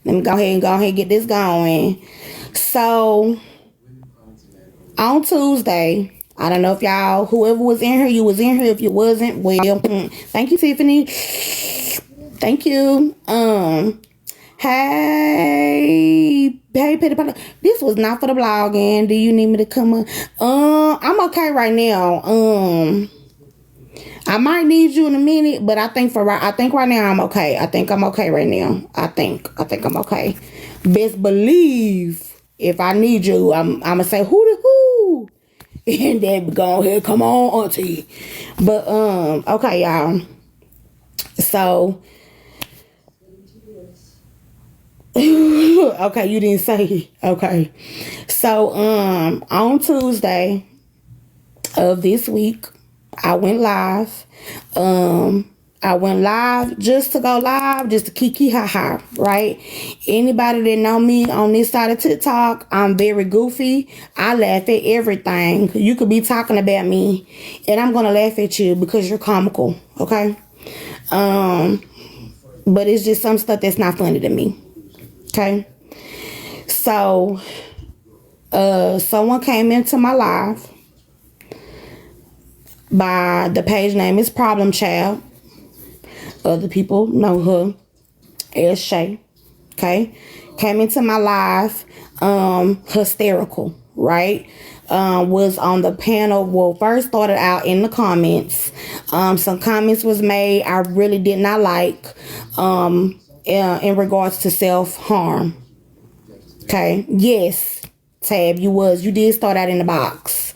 Let me go ahead and get this going. So on Tuesday, I don't know if y'all, whoever was in here, you was in here. If you wasn't, well, thank you, Tiffany. Thank you. Hey, Petty Papa. This was not for the blog, and do you need me to come up? I'm okay right now. I might need you in a minute, but I think right now I'm okay. I think I'm okay right now. I think I'm okay. Best believe if I need you, I'm gonna say who the who, and then go ahead, come on, auntie. But okay, y'all. So. Okay, you didn't say. Okay. So on Tuesday of this week, I went live. I went live just to go live, just to kiki ha ha, right? Anybody that know me on this side of TikTok, I'm very goofy. I laugh at everything. You could be talking about me and I'm gonna laugh at you because you're comical, okay? But it's just some stuff that's not funny to me. Okay, so someone came into my live by the page name is TheeProblemChild. Other people know her as Shae. Okay, came into my live, hysterical, right? Was on the panel. Well, first started out in the comments. Some comments was made I really did not like. In regards to self-harm. Okay. Yes, Tab, you did start out in the box.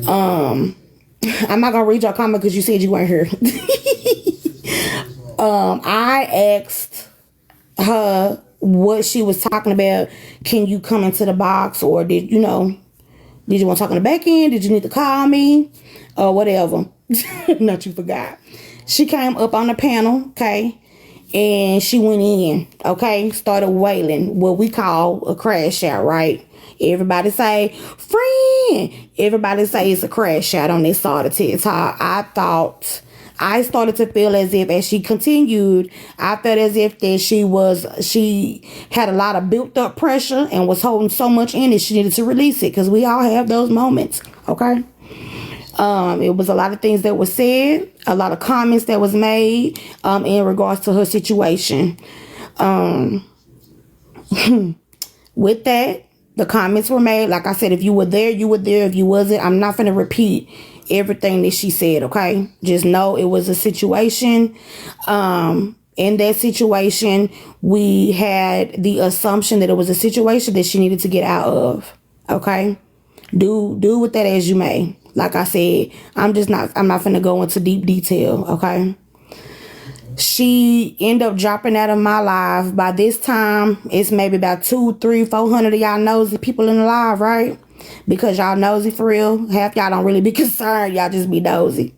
I'm not gonna read your comment because you said you weren't here. I asked her what she was talking about. Can you come into the box, or did you want to talk on the back end? Did you need to call me or whatever? Not you forgot. She came up on the panel, okay, and she went in, okay, started wailing, what we call a crash out, right? Everybody say, friend. Everybody say it's a crash out on this side of TikTok. I started to feel as if, as she continued, I felt as if that she had a lot of built up pressure and was holding so much in it, she needed to release it, because we all have those moments, okay? It was a lot of things that were said, a lot of comments that was made in regards to her situation. With that, the comments were made. Like I said, if you were there, you were there. If you wasn't, I'm not going to repeat everything that she said, okay? Just know it was a situation. In that situation, we had the assumption that it was a situation that she needed to get out of, okay? Do with that as you may. Like I said, I'm not finna go into deep detail, okay? She ended up dropping out of my live. By this time, it's maybe about 200, 300, 400 of y'all nosy people in the live, right? Because y'all nosy for real. Half y'all don't really be concerned. Y'all just be nosy.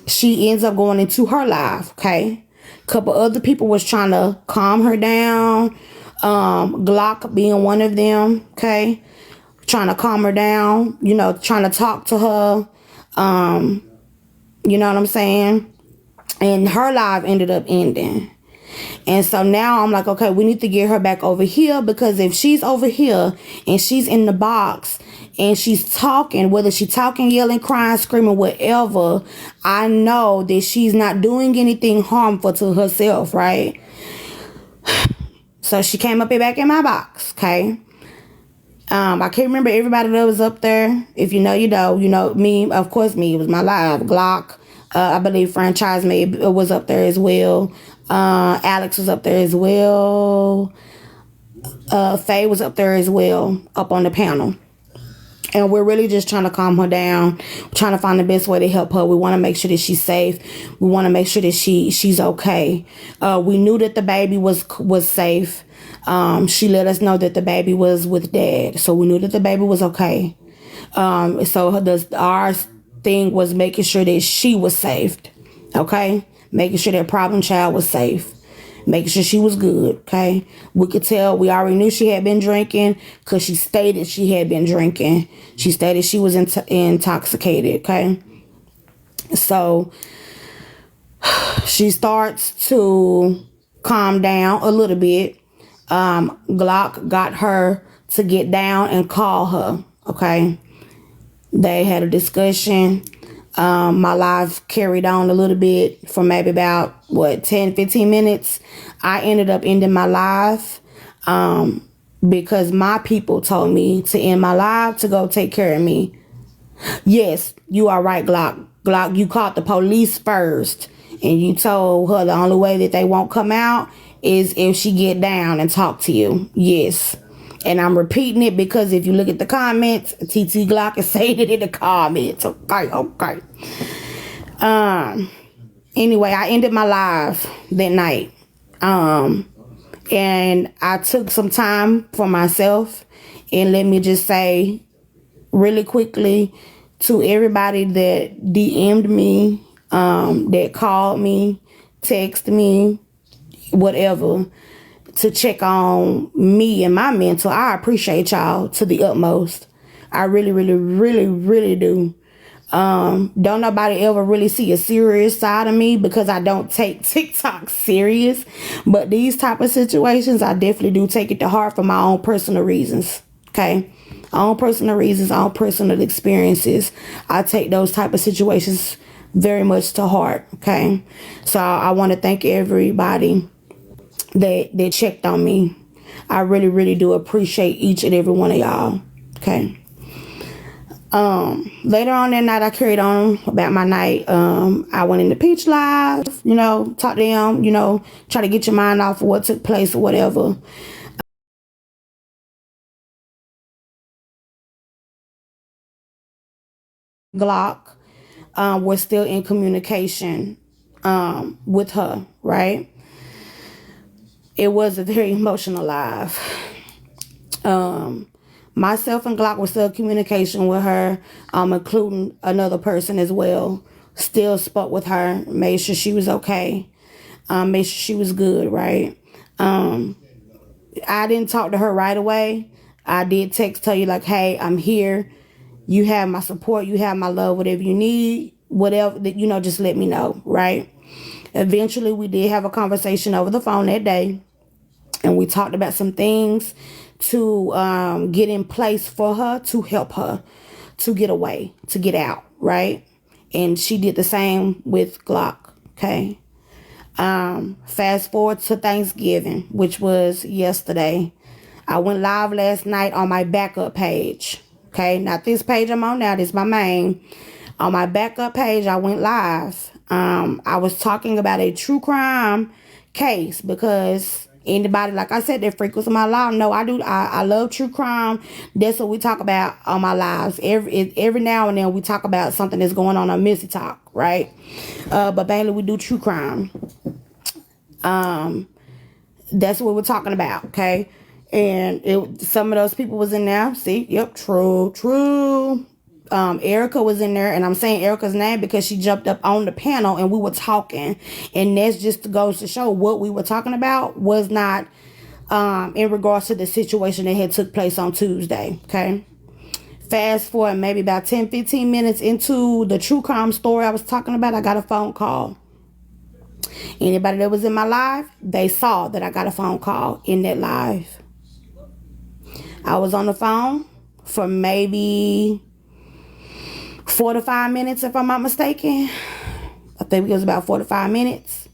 She ends up going into her live, okay? Couple other people was trying to calm her down. Glock being one of them, okay? Trying to calm her down, trying to talk to her. You know what I'm saying? And her live ended up ending. And so now I'm like, okay, we need to get her back over here, because if she's over here and she's in the box and she's talking, whether she's talking, yelling, crying, screaming, whatever, I know that she's not doing anything harmful to herself, right? So she came up here back in my box, okay? I can't remember everybody that was up there. If you know, you know. Me, of course, me. It was my live. Glock, I believe Franchise Made was up there as well. Alex was up there as well. Faye was up there as well, up on the panel. And we're really just trying to calm her down. We're trying to find the best way to help her. We want to make sure that she's safe. We want to make sure that she's okay. We knew that the baby was safe. She let us know that the baby was with dad. So we knew that the baby was okay. So our thing was making sure that she was saved. Okay? Making sure that problem child was safe. Making sure she was good, okay? We could tell, we already knew she had been drinking because she stated she had been drinking. She stated she was intoxicated, okay? So She starts to calm down a little bit. Glock got her to get down and call her. Okay. They had a discussion. My live carried on a little bit for maybe about 10-15 minutes. I ended up ending my live because my people told me to end my live to go take care of me. Yes, you are right, Glock. Glock, you called the police first, and you told her the only way that they won't come out is if she get down and talk to you. Yes. And I'm repeating it because if you look at the comments, TT Glock is saying it in the comments. Okay. Anyway, I ended my live that night. And I took some time for myself. And let me just say really quickly to everybody that DM'd me, that called me, texted me, whatever, to check on me and my mental. I appreciate y'all to the utmost. I really, really, really, really do. Don't nobody ever really see a serious side of me because I don't take TikTok serious. But these type of situations, I definitely do take it to heart for my own personal reasons. Okay? Own personal reasons, own personal experiences. I take those type of situations very much to heart. Okay? So I want to thank everybody that checked on me. I really, really do appreciate each and every one of y'all. Okay. Later on that night, I carried on about my night. I went into Peach Live, talk to them, try to get your mind off of what took place or whatever. Glock, was still in communication, with her, right? It was a very emotional live. Myself and Glock were still in communication with her, including another person as well. Still spoke with her, made sure she was okay, made sure she was good, right? I didn't talk to her right away. I did text her, you like, hey, I'm here. You have my support. You have my love. Whatever you need, whatever, just let me know, right? Eventually, we did have a conversation over the phone that day. And we talked about some things to get in place for her, to help her to get away, to get out, right? And she did the same with Glock, okay? Fast forward to Thanksgiving, which was yesterday. I went live last night on my backup page, okay? Not this page I'm on now, this is my main. On my backup page, I went live. I was talking about a true crime case because anybody, like I said, that frequents my live, no, I do. I love true crime. That's what we talk about on my lives. Every now and then we talk about something that's going on Missy Talk, right? But mainly we do true crime. That's what we're talking about, okay? And some of those people was in there. See, yep, true. Erica was in there, and I'm saying Erica's name because she jumped up on the panel and we were talking, and that's just goes to show what we were talking about was not in regards to the situation that had took place on Tuesday. Okay, fast forward maybe about 10-15 minutes into the true crime story I was talking about, I got a phone call. Anybody that was in my live, they saw that I got a phone call in that live. I was on the phone for maybe 4 to 5 minutes, if I'm not mistaken. I think it was about 4 to 5 minutes.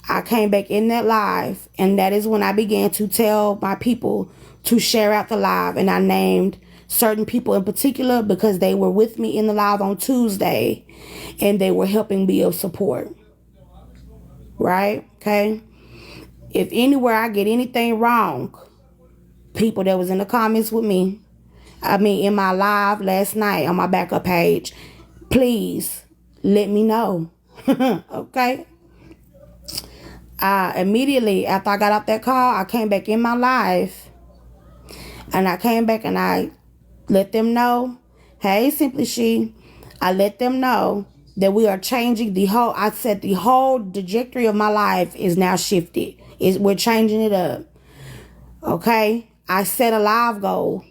I came back in that live, and that is when I began to tell my people to share out the live, and I named certain people in particular because they were with me in the live on Tuesday, and they were helping be of support. Right? Okay? If anywhere I get anything wrong, people that was in the comments with me, in my live last night on my backup page, please let me know. Okay? Immediately after I got off that call, I came back in my live, and I came back and I let them know, hey, Simply She, I let them know that we are changing the whole trajectory of my life is now shifted. We're changing it up. Okay? I set a live goal,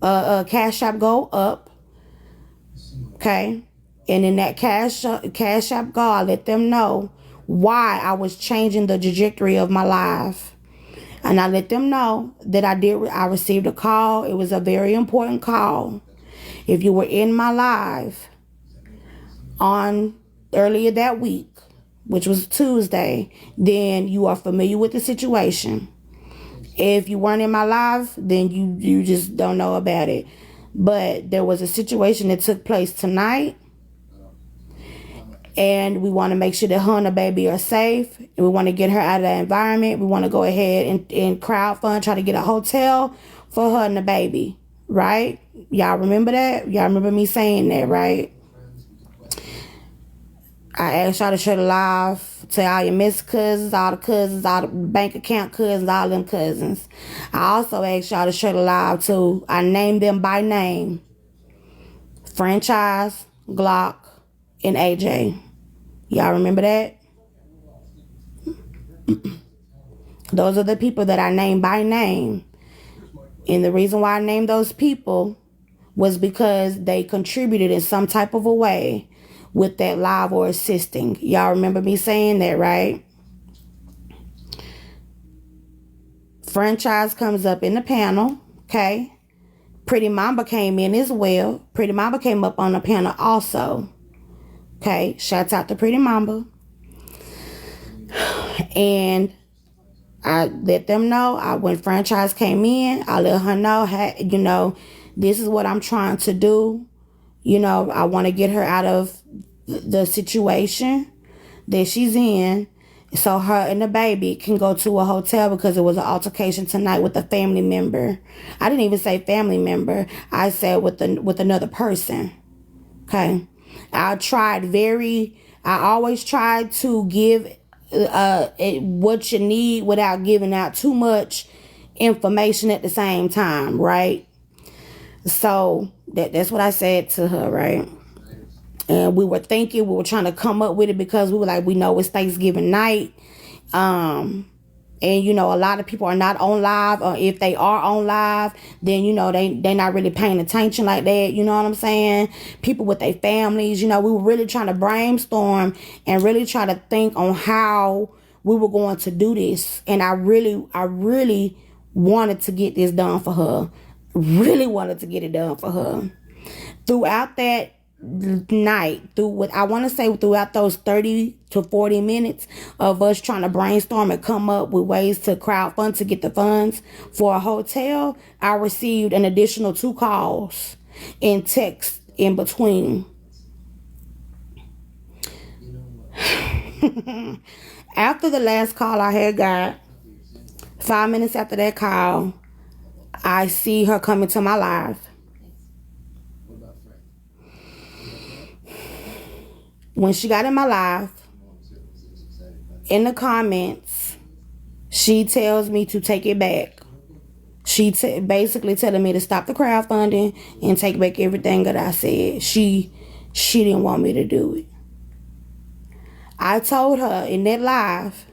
a Cash App goal up. Okay? And in that Cash App goal, I let them know why I was changing the trajectory of my life. And I let them know that I received a call. It was a very important call. If you were in my live on earlier that week, which was Tuesday, then you are familiar with the situation. If you weren't in my live, then you just don't know about it. But there was a situation that took place tonight, and we want to make sure that her and the baby are safe, and we want to get her out of that environment. We want to go ahead and crowdfund, try to get a hotel for her and the baby, right? Y'all remember that? Y'all remember me saying that, right? I asked y'all to share the live to all your missed cousins, all the bank account cousins, all them cousins. I also asked y'all to share the live to, I named them by name: Franchise, Glock, and AJ. Y'all remember that? Those are the people that I named by name. And the reason why I named those people was because they contributed in some type of a way with that live or assisting. Y'all remember me saying that, right? Franchise comes up in the panel, okay? Pretty Mamba came in as well. Pretty Mamba came up on the panel also. Okay, shouts out to Pretty Mamba. And I let them know, when Franchise came in, I let her know, hey, this is what I'm trying to do. I want to get her out of the situation that she's in, so her and the baby can go to a hotel, because it was an altercation tonight with a family member. I didn't even say family member. I said with another person. Okay. I always try to give what you need without giving out too much information at the same time, right? So that's what I said to her, right? And we were trying to come up with it, because we were like, we know it's Thanksgiving night. And a lot of people are not on live, or if they are on live, then they not really paying attention like that. You know what I'm saying? People with their families, we were really trying to brainstorm and really try to think on how we were going to do this. And I really wanted to get this done for her. Really wanted to get it done for her. Throughout that night, throughout those 30 to 40 minutes of us trying to brainstorm and come up with ways to crowdfund to get the funds for a hotel, I received an additional 2 calls and text in between. After the last call I had got, 5 minutes after that call, I see her coming to my live. When she got in my live, in the comments, she tells me to take it back. She basically telling me to stop the crowdfunding and take back everything that I said. She didn't want me to do it. I told her in that live,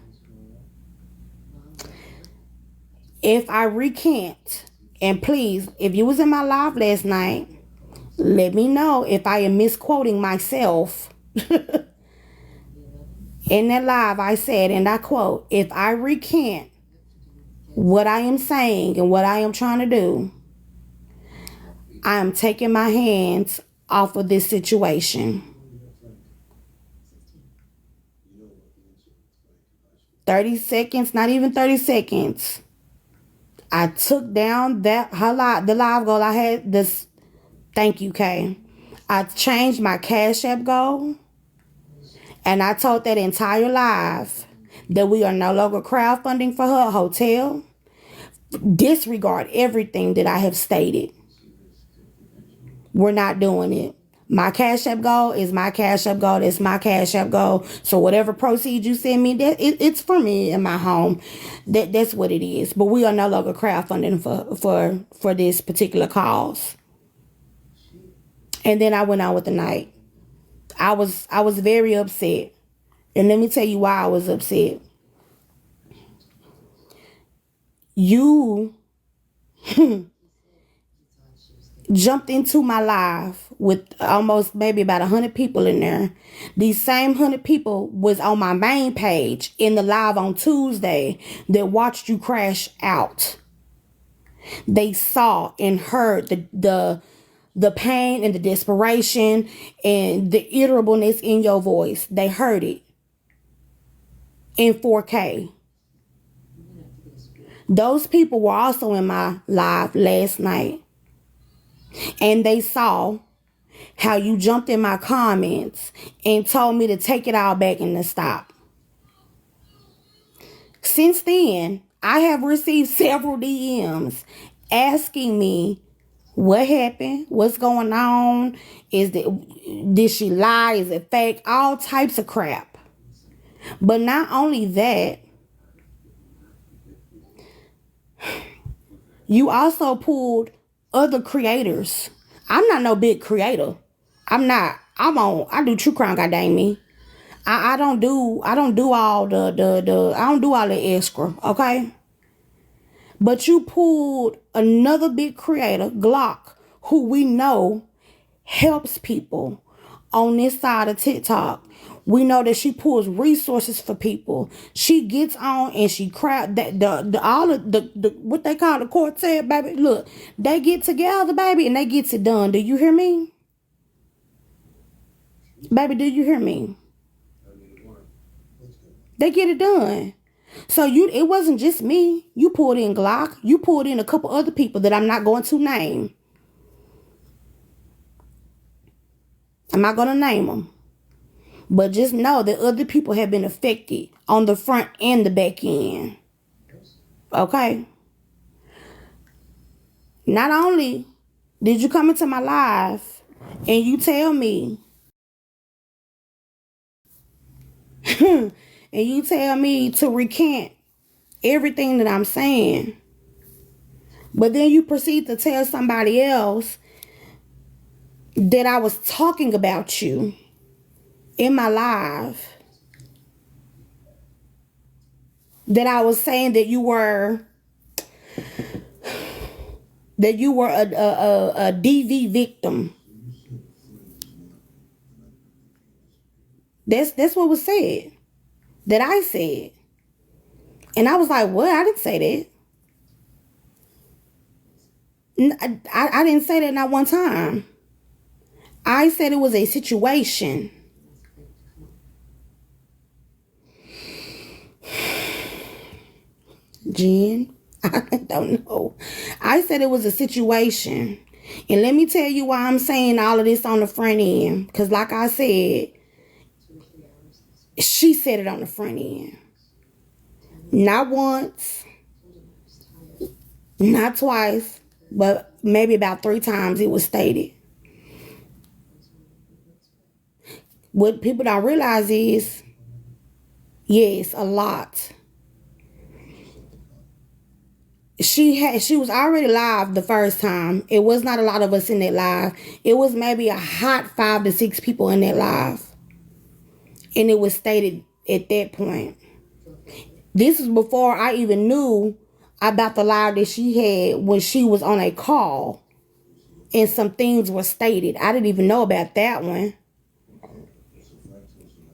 if I recant, and please, if you was in my live last night, let me know if I am misquoting myself. In that live, I said, and I quote, if I recant what I am saying and what I am trying to do, I am taking my hands off of this situation. 30 seconds, not even 30 seconds. I took down the live goal I had. This, thank you, Kay. I changed my Cash App goal. And I told that entire live that we are no longer crowdfunding for her hotel. Disregard everything that I have stated. We're not doing it. My Cash App goal is my Cash App goal. That's my Cash App goal. So whatever proceeds you send me, it's for me in my home. That's what it is. But we are no longer crowdfunding for this particular cause. And then I went on with the night. I was very upset. And let me tell you why I was upset. You jumped into my live with almost maybe about 100 people in there. These same 100 people was on my main page in the live on Tuesday that watched you crash out. They saw and heard the pain and the desperation and the irritableness in your voice. They heard it in 4K. Those people were also in my live last night. And they saw how you jumped in my comments and told me to take it all back and to stop. Since then, I have received several DMs asking me what happened, what's going on, did she lie, is it fake, all types of crap. But not only that, you also pulled other creators. I'm not no big creator. I do true crime, goddamn me. I don't do all the extra, okay? But you pulled another big creator, Glock, who we know helps people on this side of TikTok. We know that she pulls resources for people. She gets on and she crowd that the what they call the quartet, baby. Look, they get together, baby, and they get it done. Do you hear me? Baby, do you hear me? They get it done. So it wasn't just me. You pulled in Glock. You pulled in a couple other people that I'm not going to name. I'm not going to name them. But just know that other people have been affected on the front and the back end. Okay? Not only did you come into my life and you tell me and you tell me to recant everything that I'm saying, but then you proceed to tell somebody else that I was talking about you in my live, that I was saying that you were a DV victim. That's what was said. That I said. And I was like, what? I didn't say that. I didn't say that not one time. I said it was a situation. Jen, I don't know. I said it was a situation. And let me tell you why I'm saying all of this on the front end. Because like I said, she said it on the front end. Not once, not twice, but maybe about 3 times it was stated. What people don't realize is, yes, a lot. She was already live the first time. It was not a lot of us in that live. It was maybe a hot 5 to 6 people in that live. And it was stated at that point. This is before I even knew about the live that she had when she was on a call. And some things were stated. I didn't even know about that one.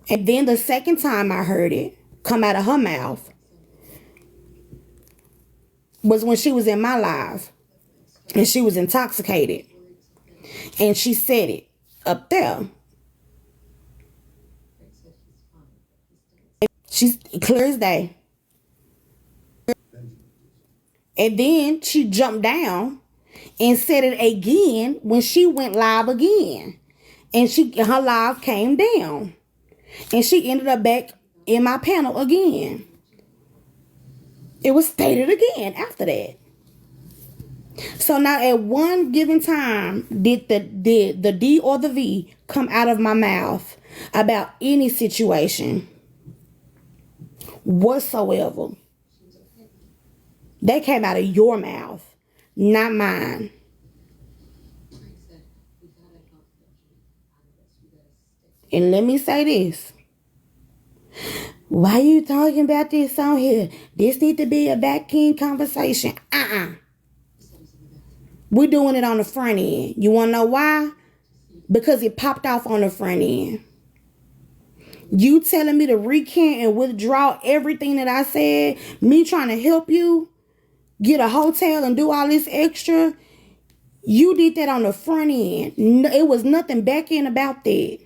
And then the second time I heard it come out of her mouth was when she was in my live. And she was intoxicated. And she said it up there. She's clear as day. And then she jumped down and said it again when she went live again. And her live came down. And she ended up back in my panel again. It was stated again after that. So now at one given time, did the D or the V come out of my mouth about any situation whatsoever? They came out of your mouth, not mine. And let me say this. Why you talking about this on here? This need to be a back end conversation. We're doing it on the front end. You want to know why? because it popped off on the front end. You telling me to recant and withdraw everything that I said, me trying to help you get a hotel and do all this extra, you did that on the front end. It was nothing back end about that.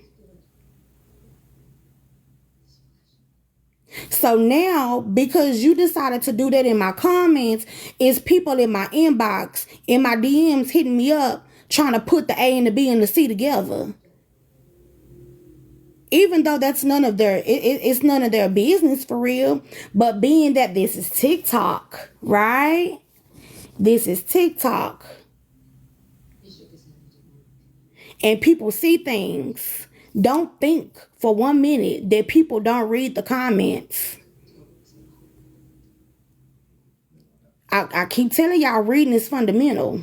So now, because you decided to do that in my comments, it's people in my inbox, in my DMs hitting me up, trying to put the A and the B and the C together. Even though that's none of their, it's none of their business for real. But being that this is TikTok, right? This is TikTok. And people see things. Don't think for 1 minute that people don't read the comments. I keep telling y'all, reading is fundamental.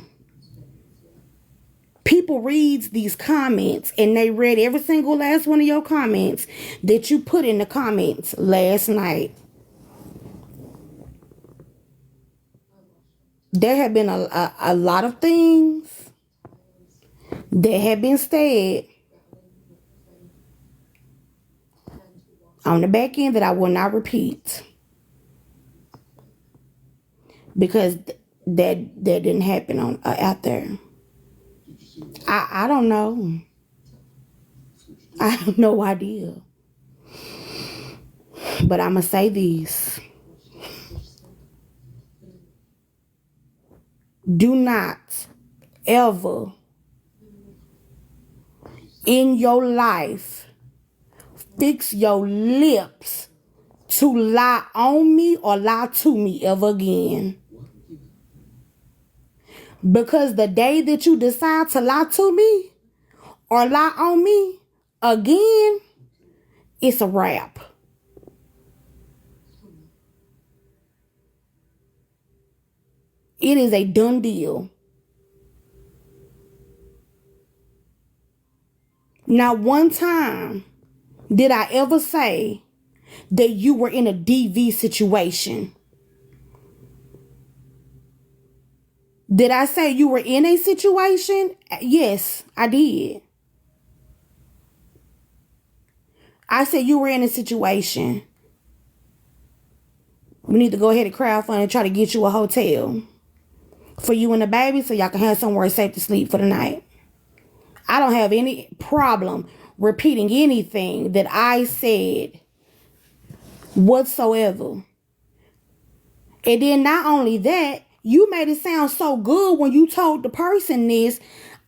People reads these comments, and they read every single last one of your comments that you put in the comments last night. There have been a lot of things that have been said on the back end that I will not repeat, because that didn't happen on out there. I don't know. I have no idea. But I'm going to say this. Do not ever in your life fix your lips to lie on me or lie to me ever again. Because the day that you decide to lie to me or lie on me again, it's a wrap. It is a done deal. Not one time did I ever say that you were in a DV situation. Did I say you were in a situation? Yes, I did. I said you were in a situation. We need to go ahead and crowdfund and try to get you a hotel for you and the baby so y'all can have somewhere safe to sleep for the night. I don't have any problem repeating anything that I said whatsoever. And then not only that, you made it sound so good when you told the person this.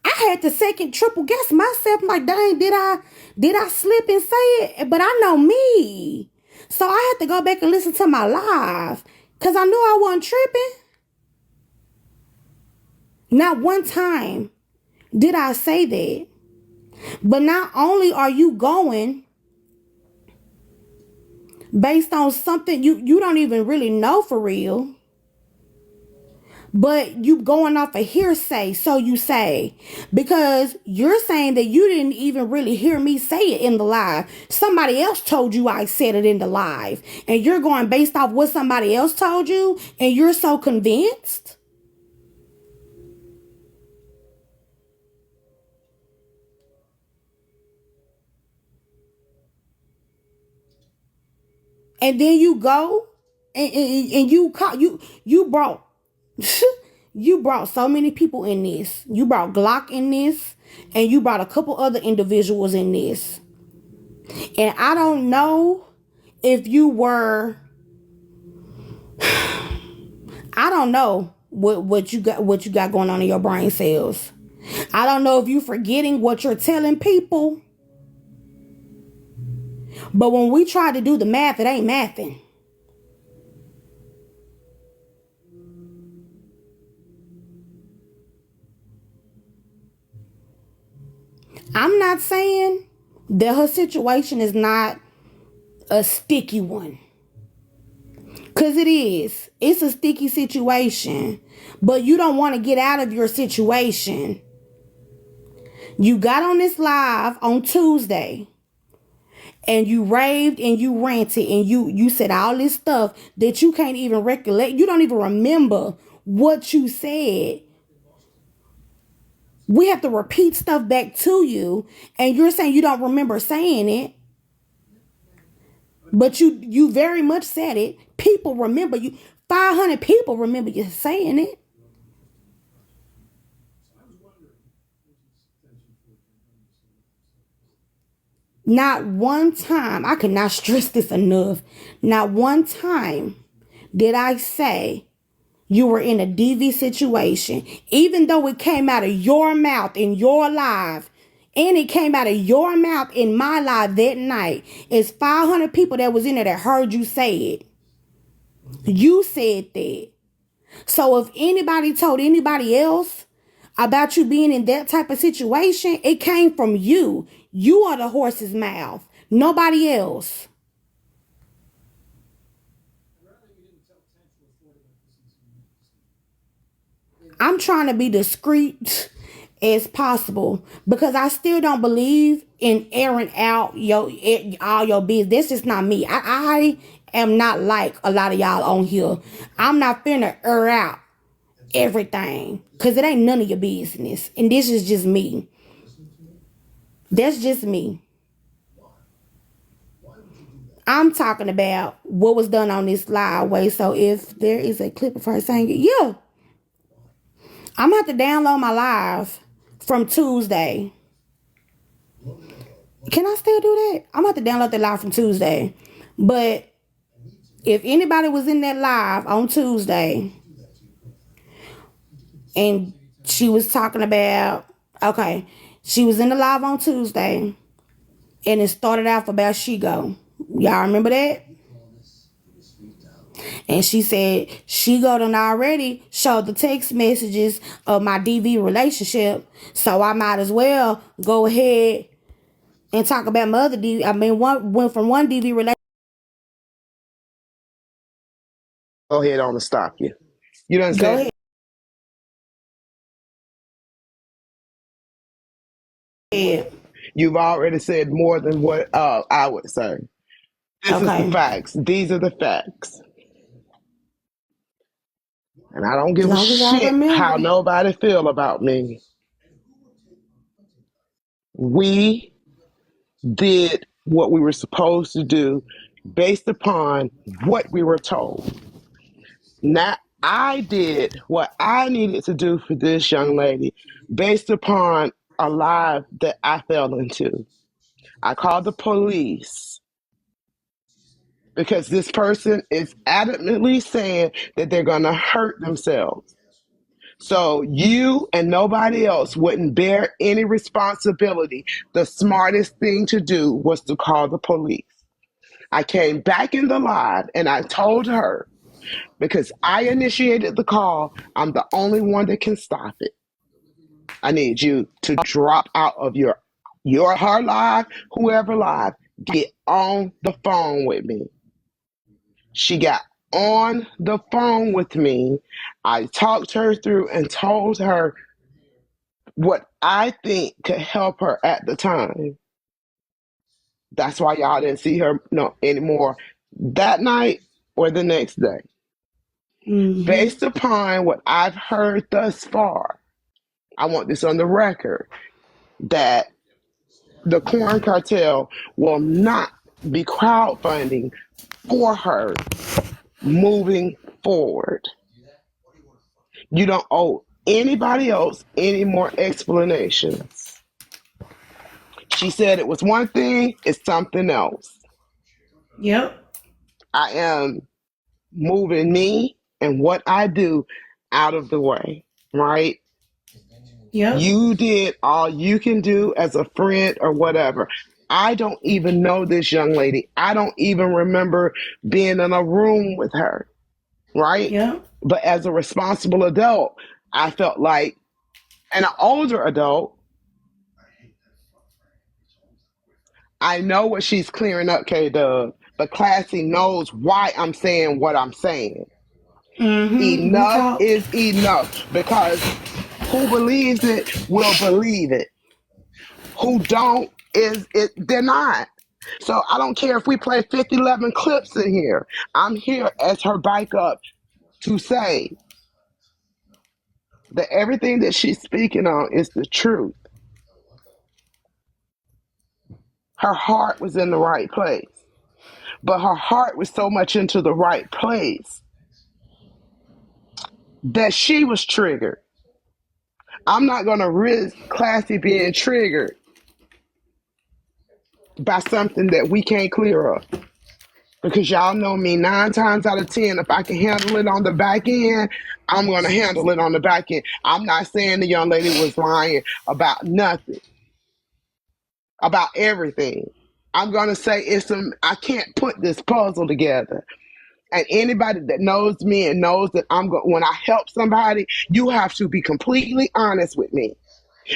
I had to second, triple guess myself. Like, dang, did I slip and say it? But I know me. So I had to go back and listen to my live because I knew I wasn't tripping. Not one time did I say that. But not only are you going based on something you don't even really know for real, but you going off a hearsay, so you say, because you're saying that you didn't even really hear me say it in the live. Somebody else told you I said it in the live, and you're going based off what somebody else told you, and you're so convinced. And then you go and you brought you brought so many people in this. You brought Glock in this, and you brought a couple other individuals in this. And I don't know if you were, I don't know what you got going on in your brain cells. I don't know if you forgetting what you're telling people. But when we try to do the math, it ain't mathing. I'm not saying that her situation is not a sticky one. Because it is. It's a sticky situation. But you don't want to get out of your situation. You got on this live on Tuesday. And you raved and you ranted and you said all this stuff that you can't even recollect. You don't even remember what you said. We have to repeat stuff back to you, and you're saying you don't remember saying it, but you very much said it. People remember you. 500 people remember you saying it. Not one time, I cannot stress this enough. Not one time did I say you were in a DV situation, even though it came out of your mouth in your live, and it came out of your mouth in my live that night. It's 500 people that was in there that heard you say it. You said that. So if anybody told anybody else about you being in that type of situation, it came from you. You are the horse's mouth, nobody else. I'm trying to be discreet as possible because I still don't believe in airing out all your business. That's just not me. I am not like a lot of y'all on here. I'm not finna air out everything because it ain't none of your business. And this is just me. That's just me. I'm talking about what was done on this live way. So if there is a clip of her saying it, yeah, I'm gonna have to download my live from Tuesday. Can I still do that? I'm gonna have to download the live from Tuesday. But if anybody was in that live on Tuesday and she was talking about, okay, she was in the live on Tuesday and it started off about Shigo. Y'all remember that? And she said Shigo done already showed the text messages of my DV relationship, so I might as well go ahead and talk about my other DV. I mean, one went from one DV relationship. Go ahead on and stop you. You done Go said ahead. you've already said more than what I would say. This is the Okay. facts. These are the facts. And I don't As give a long as I shit how remember. nobody feel about me. We did what we were supposed to do based upon what we were told. Now, I did what I needed to do for this young lady based upon a lie that I fell into. I called the police because this person is adamantly saying that they're going to hurt themselves. So you and nobody else wouldn't bear any responsibility. The smartest thing to do was to call the police. I came back in the live and I told her, because I initiated the call, I'm the only one that can stop it. I need you to drop out of your her live, whoever live, get on the phone with me. She got on the phone with me. I talked her through and told her what I think could help her at the time. That's why y'all didn't see her anymore that night or the next day. Based upon what I've heard thus far, I want this on the record that the corn cartel will not be crowdfunding for her moving forward. You don't owe anybody else any more explanations. She said it was one thing, it's something else. Yep. I am moving me and what I do out of the way, right? Yep. You did all you can do as a friend or whatever. I don't even know this young lady. I don't even remember being in a room with her, right? Yep. But as a responsible adult, I felt like, and an older adult, I know what she's clearing up, K-Dub, but Klassy knows why I'm saying what I'm saying. We Enough talked. is enough, because who believes it will believe it. Who don't they're not. So I don't care if we play 50-11 clips in here. I'm here as her backup to say that everything that she's speaking on is the truth. Her heart was in the right place, but her heart was so much into the right place that she was triggered. I'm not going to risk Klassy being triggered by something that we can't clear up. Because y'all know me, 9 times out of 10, if I can handle it on the back end, I'm going to handle it on the back end. I'm not saying the young lady was lying about nothing, about everything. I'm going to say I can't put this puzzle together. And anybody that knows me and knows that when I help somebody, you have to be completely honest with me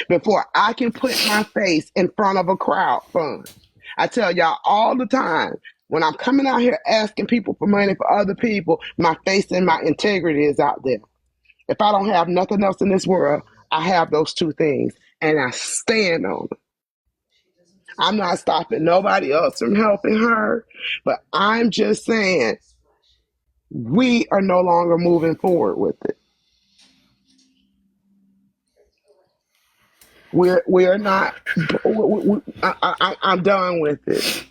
before I can put my face in front of a crowd fund. I tell y'all all the time, when I'm coming out here asking people for money for other people, my face and my integrity is out there. If I don't have nothing else in this world, I have those two things, and I stand on them. I'm not stopping nobody else from helping her, but I'm just saying we are no longer moving forward with it. We're not. I'm done with it,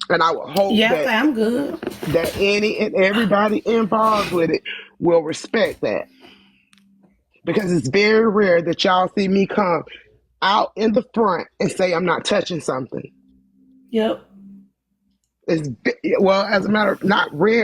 and I would hope Yeah, I'm good. that any and everybody involved with it will respect that, because it's very rare that y'all see me come out in the front and say I'm not touching something. Yep. It's well, as a matter of not rare.